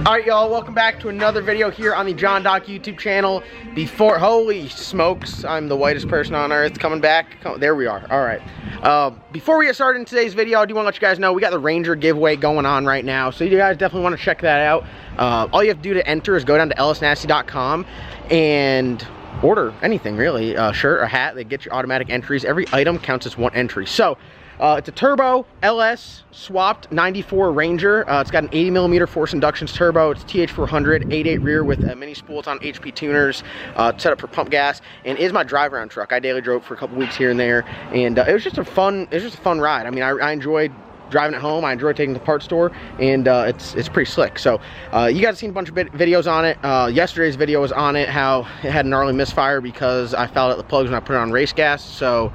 Alright y'all, welcome back to another video here on the John Doc YouTube channel. Holy smokes, I'm the whitest person on earth coming back. There we are, alright. Before we get started in today's video, I do want to let you guys know we got the Ranger giveaway going on right now. So you guys definitely want to check that out. All you have to do to enter is go down to ellisnasty.com and order anything really, a shirt or hat. They get you automatic entries. Every item counts as one entry. So it's a turbo LS swapped 94 Ranger. It's got an 80mm force inductions turbo. It's TH400 8.8 rear with mini spools on HP tuners, set up for pump gas, and is my drive around truck. I daily drove for a couple weeks here and there, and it was just a fun ride. I mean, I enjoyed driving it home. I enjoy taking the parts store, and it's pretty slick. So you guys have seen a bunch of videos on it. Yesterday's video was on it, how it had a gnarly misfire because I fouled out the plugs when I put it on race gas. So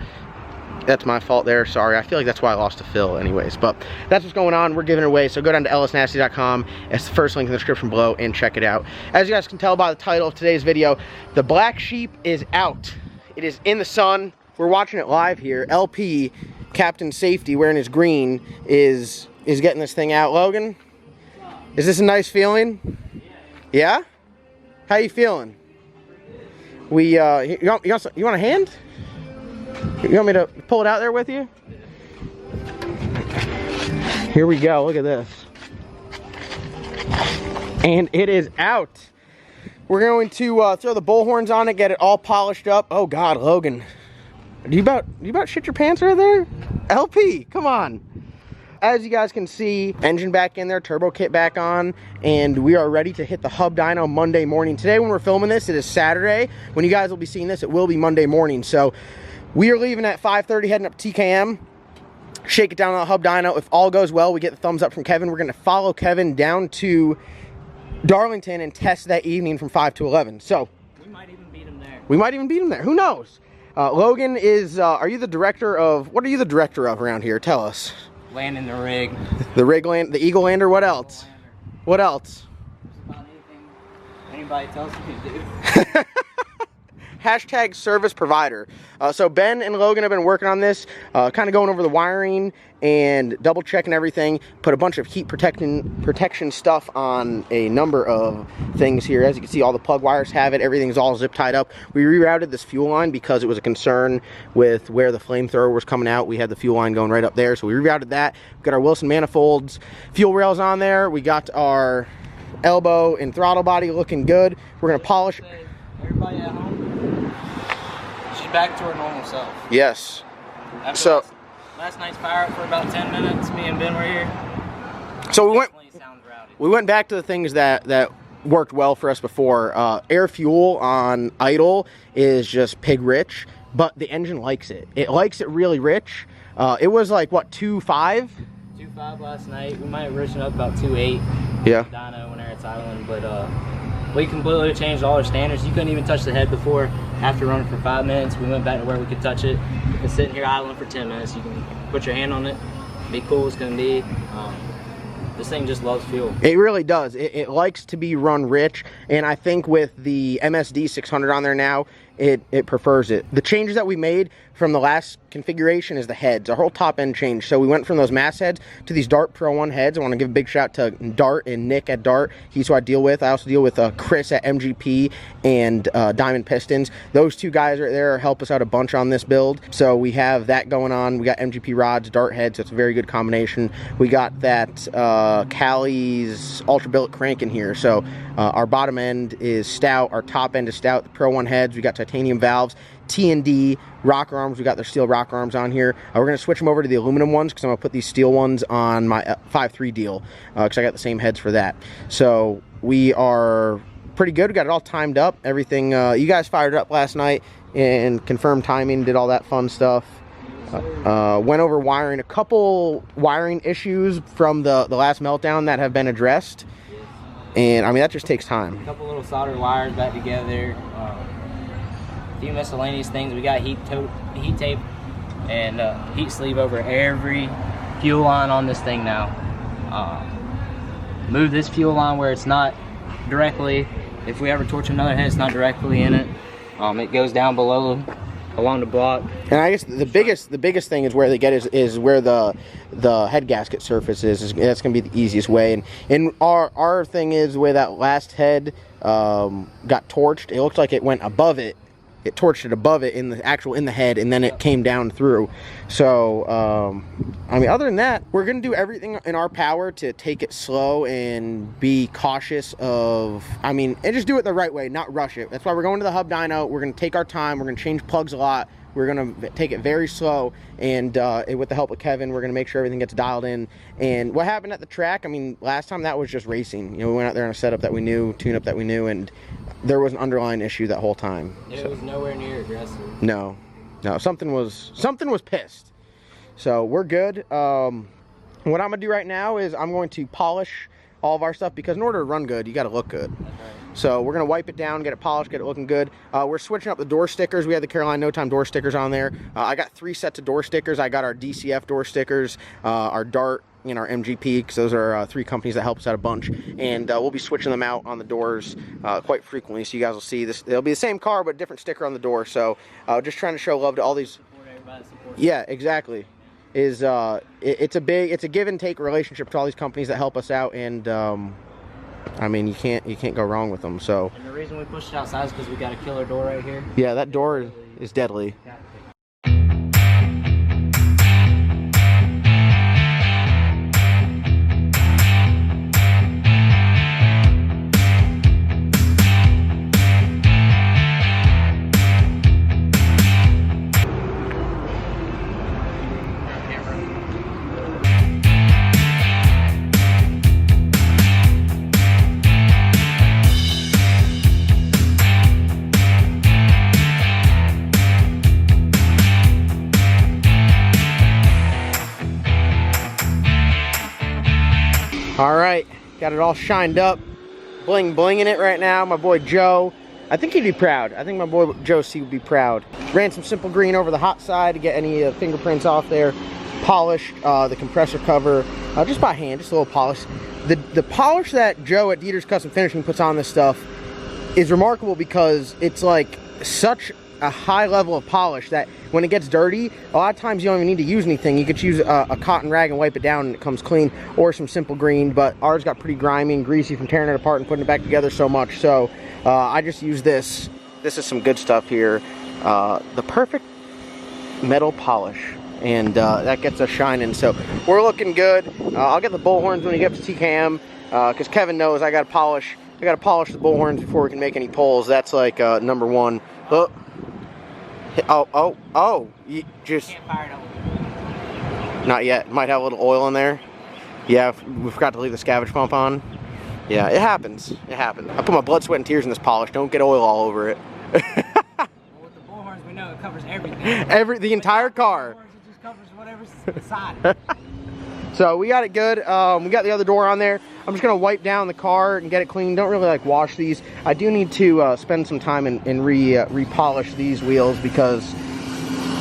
that's my fault there, sorry. I feel like that's why I lost to Phil anyways, but that's what's going on. We're giving it away, so go down to ellisnasty.com. It's the first link in the description below and check it out. As you guys can tell by the title of today's video, the black sheep is out. It is in the sun. We're watching it live here. LP, Captain Safety, wearing his green, is getting this thing out. Logan, is this a nice feeling? Yeah? How you feeling? You want a hand? You want me to pull it out there with you? Here we go, look at this. And it is out. We're going to throw the bullhorns on it, get it all polished up. Oh God, Logan. You about shit your pants right there? LP, come on. As you guys can see, engine back in there, turbo kit back on, and we are ready to hit the hub dyno Monday morning. Today when we're filming this, it is Saturday. When you guys will be seeing this, it will be Monday morning. So we are leaving at 5:30, heading up to TKM, shake it down on the hub dyno. If all goes well, we get the thumbs up from Kevin. We're gonna follow Kevin down to Darlington and test that evening from 5 to 11. So we might even beat him there. We might even beat him there, who knows? Logan is, are you the director of, what are you the director of around here? Tell us. Landing the rig. The rig land, the Eagle Lander, what else? What else? Just about anything anybody tells me to do. Hashtag service provider. So Ben and Logan have been working on this, kind of going over the wiring and double checking everything. Put a bunch of heat protection stuff on a number of things here. As you can see, all the plug wires have it. Everything's all zip tied up. We rerouted this fuel line because it was a concern with where the flamethrower was coming out. We had the fuel line going right up there, so we rerouted that. We've got our Wilson manifolds, fuel rails on there. We got our elbow and throttle body looking good. We're gonna polish. Everybody at home, she's back to her normal self. Yes. After So last night's fire up for about 10 minutes. Me and Ben were here. So we went back to the things that worked well for us before. Air fuel on idle is just pig rich, but the engine likes it. It likes it really rich. It was like what, 2.5? 2.5 last night. We might have risen up about 2.8. Yeah. Dyno when it's idling, but we completely changed all our standards. You couldn't even touch the head before. After running for 5 minutes, we went back to where we could touch it. And sitting here idling for 10 minutes, you can put your hand on it, be cool as can be. This thing just loves fuel. It really does. It likes to be run rich, and I think with the MSD 600 on there now, it prefers it. The changes that we made from the last configuration is the heads. Our whole top end changed. So we went from those mass heads to these Dart Pro 1 heads. I want to give a big shout to Dart and Nick at Dart. He's who I deal with. I also deal with Chris at MGP and Diamond Pistons. Those two guys right there help us out a bunch on this build. So we have that going on. We got MGP rods, Dart heads. So it's a very good combination. We got that Cali's Ultra Billet crank in here. So our bottom end is stout. Our top end is stout. The Pro 1 heads. We got titanium valves, T&D rocker arms. We got their steel rocker arms on here. We're going to switch them over to the aluminum ones because I'm going to put these steel ones on my 5.3 deal because I got the same heads for that. So we are pretty good. We got it all timed up. Everything, you guys fired it up last night and confirmed timing, did all that fun stuff. Went over wiring, a couple wiring issues from the last meltdown that have been addressed. And I mean, that just takes time. A couple little solder wires back together. A few miscellaneous things. We got heat tape and heat sleeve over every fuel line on this thing now. Move this fuel line where it's not directly, if we ever torch another head, it's not directly in it. It goes down below along the block. And I guess the biggest thing is where they get is where the head gasket surface is. That's gonna be the easiest way. And our thing is the way that last head got torched. It looked like it went above it. It torched it above it in the head, and then it came down through. So I mean, other than that, we're gonna do everything in our power to take it slow and be cautious of, I mean, and just do it the right way, not rush it. That's why we're going to the hub dyno. We're gonna take our time. We're gonna change plugs a lot. We're gonna take it very slow, and with the help of Kevin, we're gonna make sure everything gets dialed in. And what happened at the track, I mean, last time that was just racing. You know, we went out there on a setup that we knew, tune-up that we knew, and there was an underlying issue that whole time. It was nowhere near aggressive. No, something was pissed. So we're good. What I'm gonna do right now is I'm going to polish all of our stuff, because in order to run good, you got to look good. Right. So we're gonna wipe it down, get it polished, get it looking good. We're switching up the door stickers. We had the Carolina No Time door stickers on there. I got 3 sets of door stickers. I got our DCF door stickers, our Dart, and our MGP, because those are 3 companies that help us out a bunch. And we'll be switching them out on the doors quite frequently, so you guys will see this. It'll be the same car, but different sticker on the door. So just trying to show love to all these. Yeah, exactly. It's a give and take relationship to all these companies that help us out, and I mean, you can't go wrong with them. So. And the reason we pushed it outside is because we got a killer door right here. Yeah, that door is deadly. Yeah. All right, got it all shined up, blinging it right now. My boy Joe, I think he'd be proud. I think my boy Joe C would be proud. Ran some simple green over the hot side to get any fingerprints off there. Polished the compressor cover just by hand, just a little polish. The polish that Joe at Dieter's Custom Finishing puts on this stuff is remarkable, because it's like such a high level of polish that when it gets dirty, a lot of times you don't even need to use anything. You could use a cotton rag and wipe it down and it comes clean, or some simple green, but ours got pretty grimy and greasy from tearing it apart and putting it back together so much. So I just use this. This is some good stuff here. The perfect metal polish, and that gets us shining. So we're looking good. I'll get the bullhorns when we get to TKM, because Kevin knows I gotta polish the bullhorns before we can make any pulls. That's like number one. Oh, you just Can't fire it up. Not yet. Might have a little oil in there. Yeah, we forgot to leave the scavenge pump on. Yeah, it happens. It happens. I put my blood, sweat, and tears in this polish. Don't get oil all over it. Well, with the bullhorns, we know it covers everything. The entire car. It just covers whatever's inside. So we got it good. We got the other door on there. I'm just gonna wipe down the car and get it clean. Don't really like wash these. I do need to spend some time and repolish these wheels, because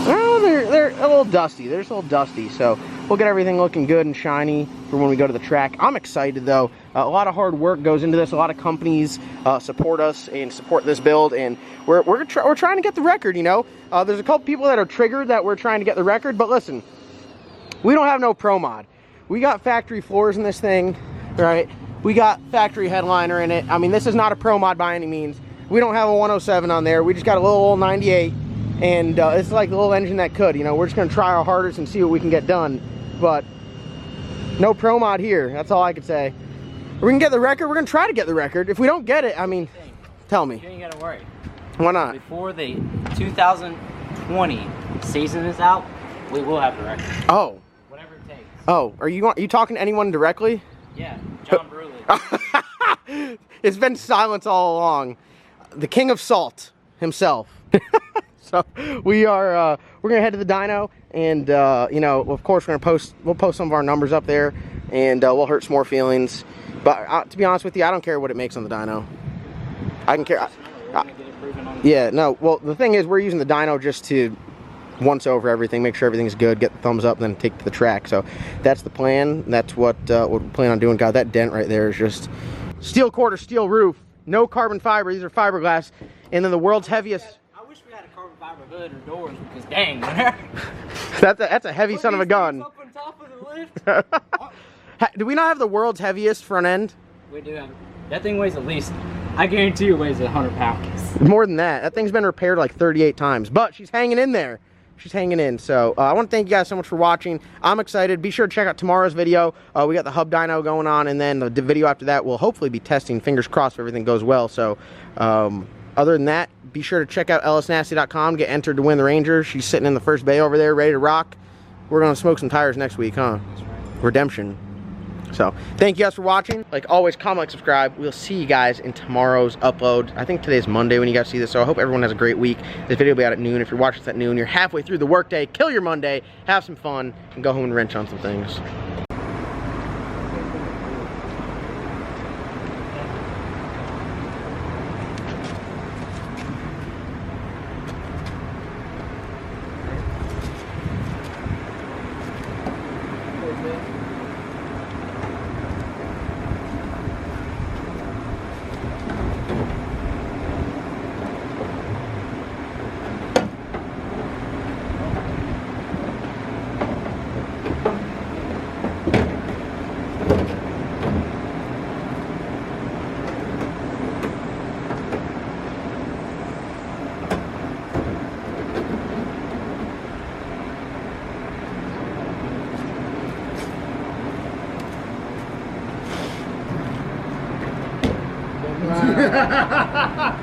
well, they're a little dusty. They're just a little dusty. So we'll get everything looking good and shiny for when we go to the track. I'm excited though. A lot of hard work goes into this. A lot of companies support us and support this build, and we're trying to get the record. You know, there's a couple people that are triggered that we're trying to get the record, but listen, we don't have no pro mod. We got factory floors in this thing, right? We got factory headliner in it. I mean, this is not a pro mod by any means. We don't have a 107 on there. We just got a little old 98, and it's like the little engine that could. You know, we're just gonna try our hardest and see what we can get done. But no pro mod here. That's all I could say. We can get the record. We're gonna try to get the record. If we don't get it, I mean, tell me. You ain't gotta worry. Why not? Before the 2020 season is out, we will have the record. Oh. Whatever it takes. Oh, are you talking to anyone directly? Yeah, John Bruley. It's been silence all along. The king of salt himself. So we're gonna head to the dyno, and you know, of course we'll post some of our numbers up there, and we'll hurt some more feelings. But to be honest with you, I don't care what it makes on the dyno. I can care. Yeah, no. Well, the thing is, we're using the dyno just to once over everything, make sure everything's good, get the thumbs up, then take to the track. So that's the plan. That's what we plan on doing. God, that dent right there is just steel quarter, steel roof, no carbon fiber. These are fiberglass, and then the world's heaviest. I wish we had a carbon fiber hood or doors because dang. That's a heavy son of a gun. Up on top of the lift. Do we not have the world's heaviest front end? We do have. That thing weighs at least, I guarantee you, it weighs 100 pounds. More than that. That thing's been repaired like 38 times, but she's hanging in there. She's hanging in. So I want to thank you guys so much for watching. I'm excited. Be sure to check out tomorrow's video. We got the hub dyno going on, and then the video after that will hopefully be testing. Fingers crossed if everything goes well. So other than that, be sure to check out ellisnasty.com. Get entered to win the Ranger. She's sitting in the first bay over there, ready to rock. We're going to smoke some tires next week, huh? That's right. Redemption. So thank you guys for watching. Like always, comment, like, subscribe. We'll see you guys in tomorrow's upload. I think today's Monday when you guys see this, so I hope everyone has a great week. This video will be out at noon. If you're watching this at noon, you're halfway through the workday. Kill your Monday, have some fun, and go home and wrench on some things. Ha ha ha ha!